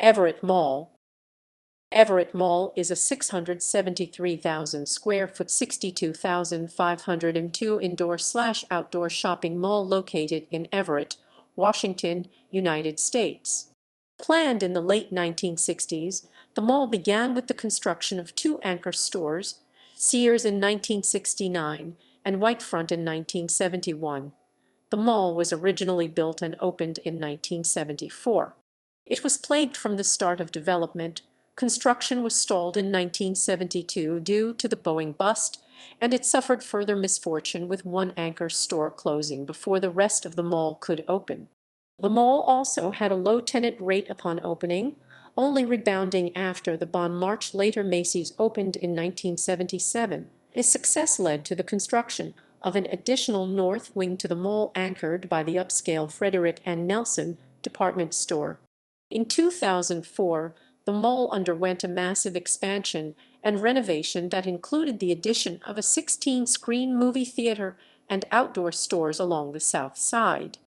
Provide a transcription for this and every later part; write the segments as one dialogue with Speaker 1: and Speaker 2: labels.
Speaker 1: Everett Mall. Everett Mall is a 673,000 square foot, 62,502 indoor/outdoor shopping mall located in Everett, Washington, United States. Planned in the late 1960s, the mall began with the construction of two anchor stores, Sears in 1969 and Whitefront in 1971. The mall was originally built and opened in 1974. It was plagued from the start of development. Construction was stalled in 1972 due to the Boeing bust, and it suffered further misfortune with one anchor store closing before the rest of the mall could open. The mall also had a low tenant rate upon opening, only rebounding after the Bon Marché. Later Macy's opened in 1977. Its success led to the construction of an additional north wing to the mall anchored by the upscale Frederick Nelson department store. In 2004, the mall underwent a massive expansion and renovation that included the addition of a 16-screen movie theater and outdoor stores along the south side.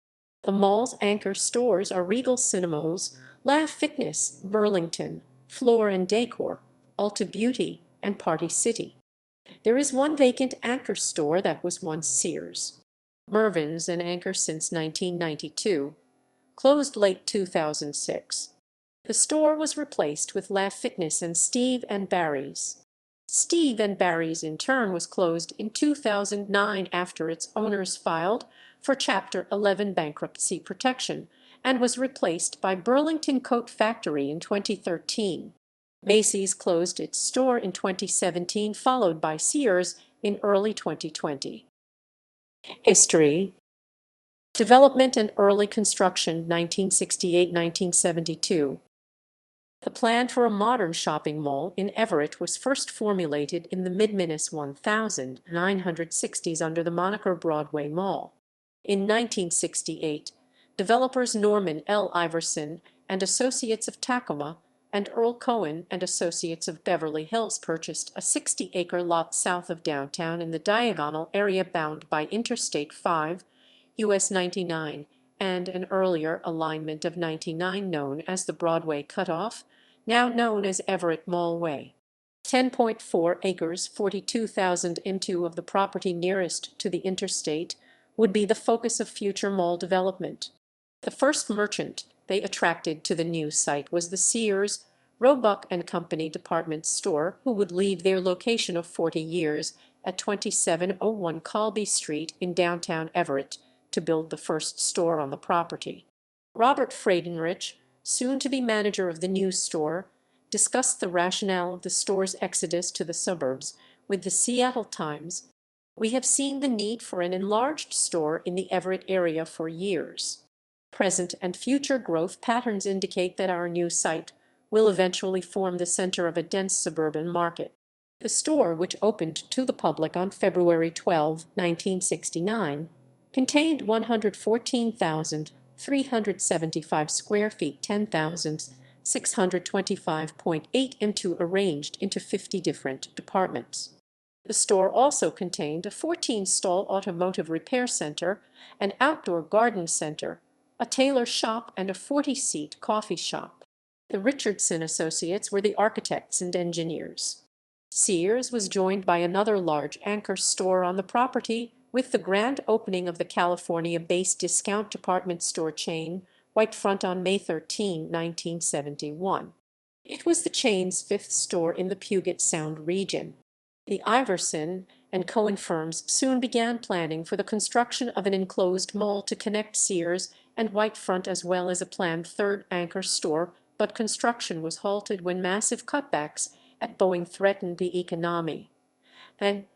Speaker 1: The mall's anchor stores are Regal Cinemas, Laugh Fitness, Burlington, Floor and Decor, Ulta Beauty, and Party City. There is one vacant anchor store that was once Sears. Mervyn's, an anchor since 1992, closed late 2006. The store was replaced with Laugh Fitness and Steve and Barry's. Steve and Barry's in turn was closed in 2009 after its owners filed for Chapter 11 bankruptcy protection and was replaced by Burlington Coat Factory in 2013. Macy's closed its store in 2017, followed by Sears in early 2020. History. Development and early construction 1968–1972. The plan for a modern shopping mall in Everett was first formulated in the mid-1960s under the moniker Broadway Mall. In 1968, developers Norman L. Iverson and Associates of Tacoma and Earl Cohen and Associates of Beverly Hills purchased a 60-acre lot south of downtown in the Diagonal area bound by Interstate 5, US 99, and an earlier alignment of 99 known as the Broadway Cutoff, now known as Everett Mall Way. 10.4 acres, 42,000 m2 of the property nearest to the interstate would be the focus of future mall development. The first merchant they attracted to the new site was the Sears, Roebuck and Company department store, who would leave their location of 40 years at 2701 Colby Street in downtown Everett to build the first store on the property. Robert Frederick, soon to be manager of the new store, discussed the rationale of the store's exodus to the suburbs with the Seattle Times. "We have seen the need for an enlarged store in the Everett area for years. Present and future growth patterns indicate that our new site will eventually form the center of a dense suburban market." The store, which opened to the public on February 12, 1969, contained 114,375 square feet, 10,625.8 m2 arranged into 50 different departments. The store also contained a 14-stall automotive repair center, an outdoor garden center, a tailor shop, and a 40-seat coffee shop. The Richardson Associates were the architects and engineers. Sears was joined by another large anchor store on the property with the grand opening of the California-based discount department store chain Whitefront on May 13, 1971. It was the chain's fifth store in the Puget Sound region. The Iverson and Cohen firms soon began planning for the construction of an enclosed mall to connect Sears and Whitefront, as well as a planned third anchor store, but construction was halted when massive cutbacks at Boeing threatened the economy. And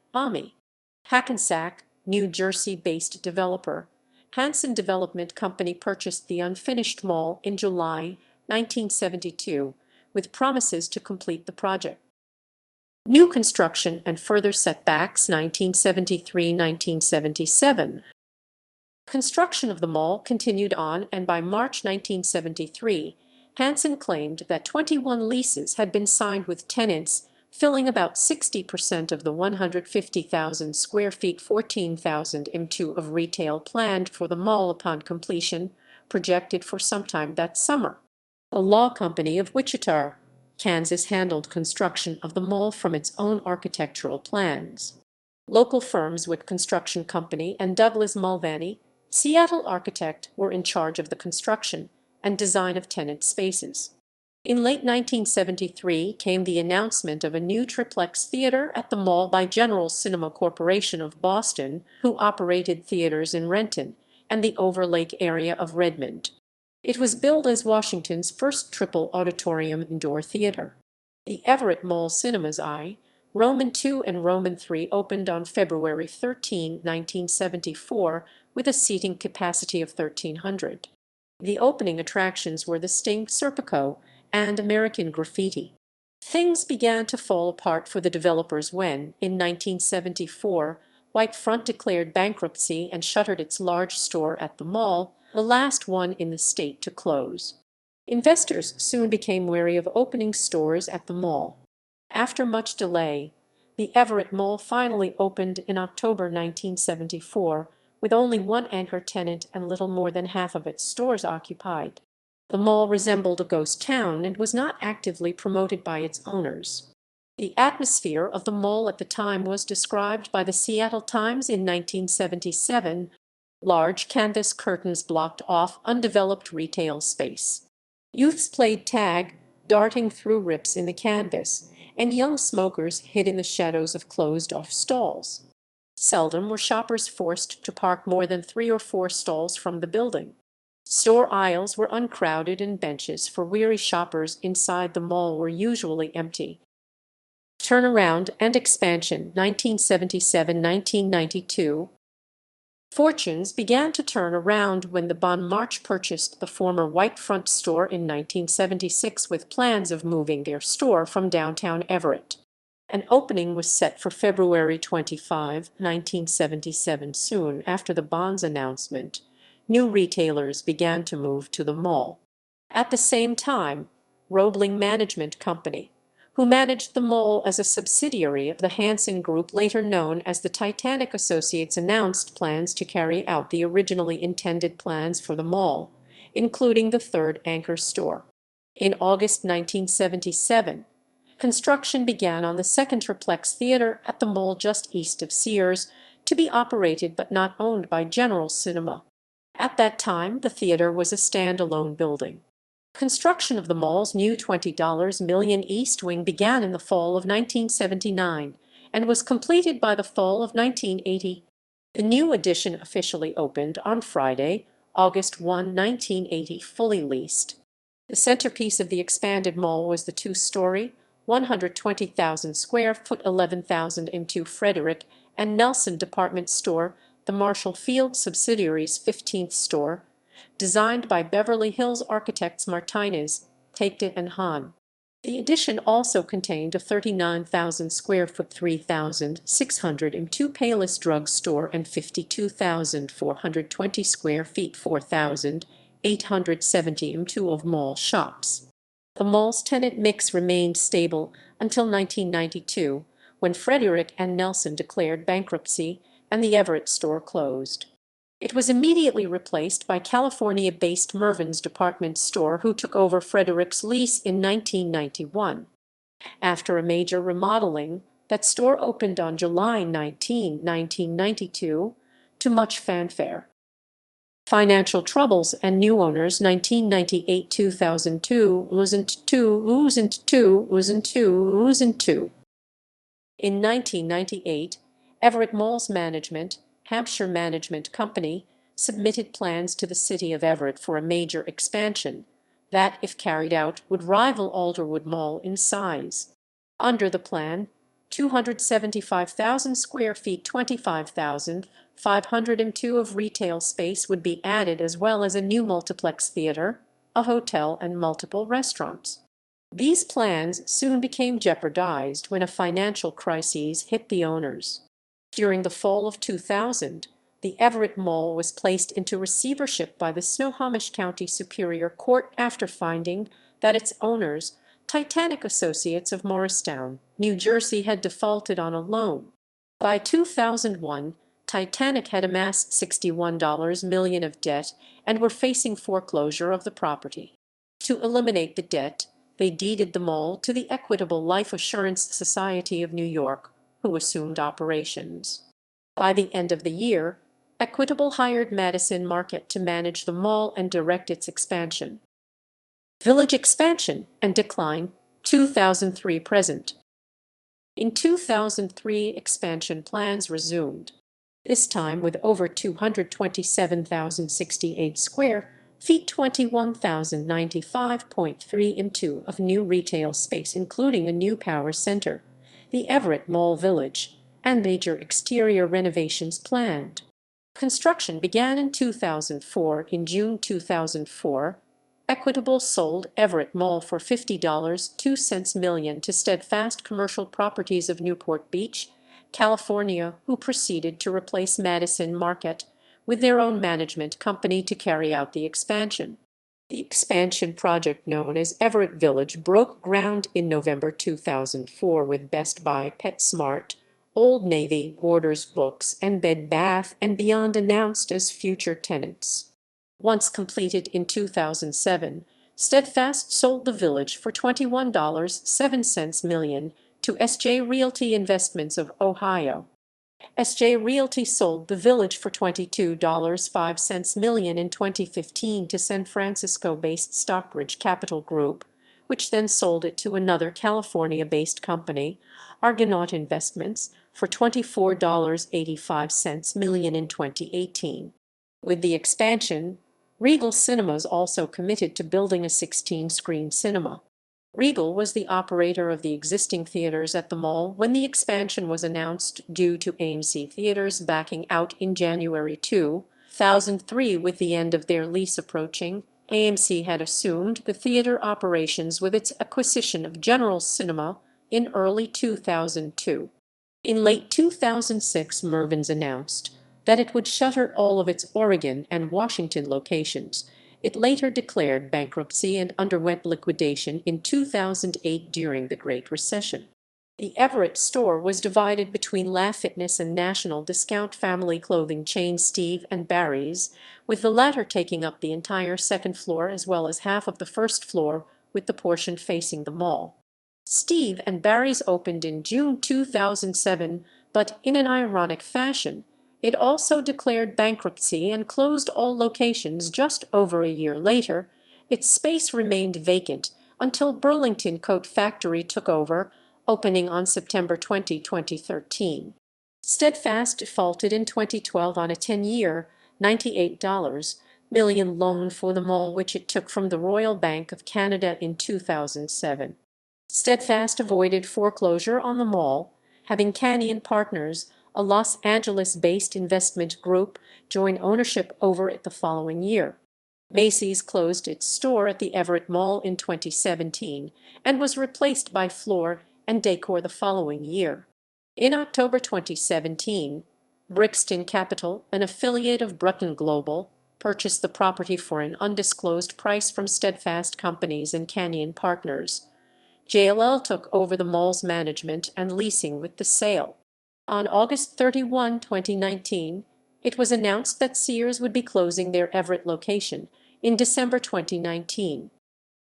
Speaker 1: Hackensack, New Jersey-based developer Hanson Development Company purchased the unfinished mall in July 1972, with promises to complete the project. New construction and further setbacks 1973–1977. Construction of the mall continued on, and by March 1973, Hanson claimed that 21 leases had been signed with tenants filling about 60% of the 150,000 square feet, 14,000 m2 of retail planned for the mall upon completion, projected for sometime that summer. The Law Company of Wichita, Kansas handled construction of the mall from its own architectural plans. Local firms Wick Construction Company and Douglas Mulvaney, Seattle architect, were in charge of the construction and design of tenant spaces. In late 1973 came the announcement of a new triplex theater at the mall by General Cinema Corporation of Boston, who operated theaters in Renton and the Overlake area of Redmond. It was billed as Washington's first triple auditorium indoor theater. The Everett Mall Cinemas I, Roman II and Roman III opened on February 13, 1974, with a seating capacity of 1,300. The opening attractions were the Sting Serpico and American Graffiti. Things began to fall apart for the developers when, in 1974, Whitefront declared bankruptcy and shuttered its large store at the mall, the last one in the state to close. Investors soon became wary of opening stores at the mall. After much delay, the Everett Mall finally opened in October 1974, with only one anchor tenant and little more than half of its stores occupied. The mall resembled a ghost town and was not actively promoted by its owners. The atmosphere of the mall at the time was described by the Seattle Times in 1977. Large canvas curtains blocked off undeveloped retail space. Youths played tag, darting through rips in the canvas, and young smokers hid in the shadows of closed-off stalls. Seldom were shoppers forced to park more than 3 or 4 stalls from the building. Store aisles were uncrowded and benches for weary shoppers inside the mall were usually empty. Turnaround and expansion 1977–1992. Fortunes began to turn around when the Bon Marché purchased the former Whitefront store in 1976 with plans of moving their store from downtown Everett. An opening was set for February 25, 1977. Soon after the Bon's announcement, new retailers began to move to the mall. At the same time, Roebling Management Company, who managed the mall as a subsidiary of the Hansen Group later known as the Titanic Associates, announced plans to carry out the originally intended plans for the mall, including the third anchor store. In August 1977, construction began on the second triplex theater at the mall just east of Sears, to be operated but not owned by General Cinema. At that time, the theater was a standalone building. Construction of the mall's new $20 million East Wing began in the fall of 1979 and was completed by the fall of 1980. The new addition officially opened on Friday, August 1, 1980, fully leased. The centerpiece of the expanded mall was the two-story, 120,000 square foot, 11,000 m2 Frederick and Nelson department store, the Marshall Field subsidiary's 15th store, designed by Beverly Hills architects Martinez, Takedt and Hahn. The addition also contained a 39,000 square foot, 3,600 m2 Payless drug store and 52,420 square feet, 4,870 m2 of mall shops. The mall's tenant mix remained stable until 1992, when Frederick and Nelson declared bankruptcy and the Everett store closed. It was immediately replaced by California-based Mervyn's department store, who took over Frederick's lease in 1991. After a major remodeling, that store opened on July 19, 1992, to much fanfare. Financial troubles and new owners 1998–2002. In 1998, Everett Mall's management, Hampshire Management Company, submitted plans to the city of Everett for a major expansion that, if carried out, would rival Alderwood Mall in size. Under the plan, 275,000 square feet, 25,502 of retail space would be added, as well as a new multiplex theater, a hotel, and multiple restaurants. These plans soon became jeopardized when a financial crisis hit the owners. During the fall of 2000, the Everett Mall was placed into receivership by the Snohomish County Superior Court after finding that its owners, Titanic Associates of Morristown, New Jersey, had defaulted on a loan. By 2001, Titanic had amassed $61 million of debt and were facing foreclosure of the property. To eliminate the debt, they deeded the mall to the Equitable Life Assurance Society of New York, who assumed operations. By the end of the year, Equitable hired Madison Market to manage the mall and direct its expansion. Village expansion and decline, 2003 present. In 2003, expansion plans resumed, this time with over 227,068 square feet, 21,095.3 into of new retail space, including a new power center, the Everett Mall Village, and major exterior renovations planned. Construction began in 2004. In June 2004, Equitable sold Everett Mall for $50.02 million to Steadfast Commercial Properties of Newport Beach, California, who proceeded to replace Madison Market with their own management company to carry out the expansion. The expansion project, known as Everett Village, broke ground in November 2004 with Best Buy, PetSmart, Old Navy, Borders Books, and Bed Bath & Beyond announced as future tenants. Once completed in 2007, Steadfast sold the village for $21.07 million to S.J. Realty Investments of Ohio. S.J. Realty sold the village for $22.05 million in 2015 to San Francisco-based Stockbridge Capital Group, which then sold it to another California-based company, Argonaut Investments, for $24.85 million in 2018. With the expansion, Regal Cinemas also committed to building a 16-screen cinema. Regal was the operator of the existing theaters at the mall when the expansion was announced due to AMC Theaters backing out in January 2003. With the end of their lease approaching, AMC had assumed the theater operations with its acquisition of General Cinema in early 2002. In late 2006, Mervyn's announced that it would shutter all of its Oregon and Washington locations. It later declared bankruptcy and underwent liquidation in 2008 during the Great Recession. The Everett store was divided between La Fitness and national discount family clothing chain Steve and Barry's, with the latter taking up the entire second floor as well as half of the first floor, with the portion facing the mall. Steve and Barry's opened in June 2007, but in an ironic fashion, it also declared bankruptcy and closed all locations just over a year later. Its space remained vacant until Burlington Coat Factory took over, opening on September 20, 2013. Steadfast defaulted in 2012 on a 10-year, $98 million loan for the mall, which it took from the Royal Bank of Canada in 2007. Steadfast avoided foreclosure on the mall, having Canyon Partners, a Los Angeles-based investment group, join ownership over it the following year. Macy's closed its store at the Everett Mall in 2017 and was replaced by Floor and Decor the following year. In October 2017, Brixton Capital, an affiliate of Brutton Global, purchased the property for an undisclosed price from Steadfast Companies and Canyon Partners. JLL took over the mall's management and leasing with the sale. On August 31, 2019, it was announced that Sears would be closing their Everett location in December 2019.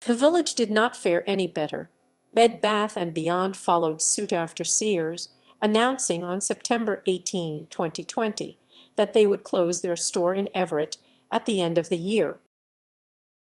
Speaker 1: The village did not fare any better. Bed Bath & Beyond followed suit after Sears, announcing on September 18, 2020, that they would close their store in Everett at the end of the year.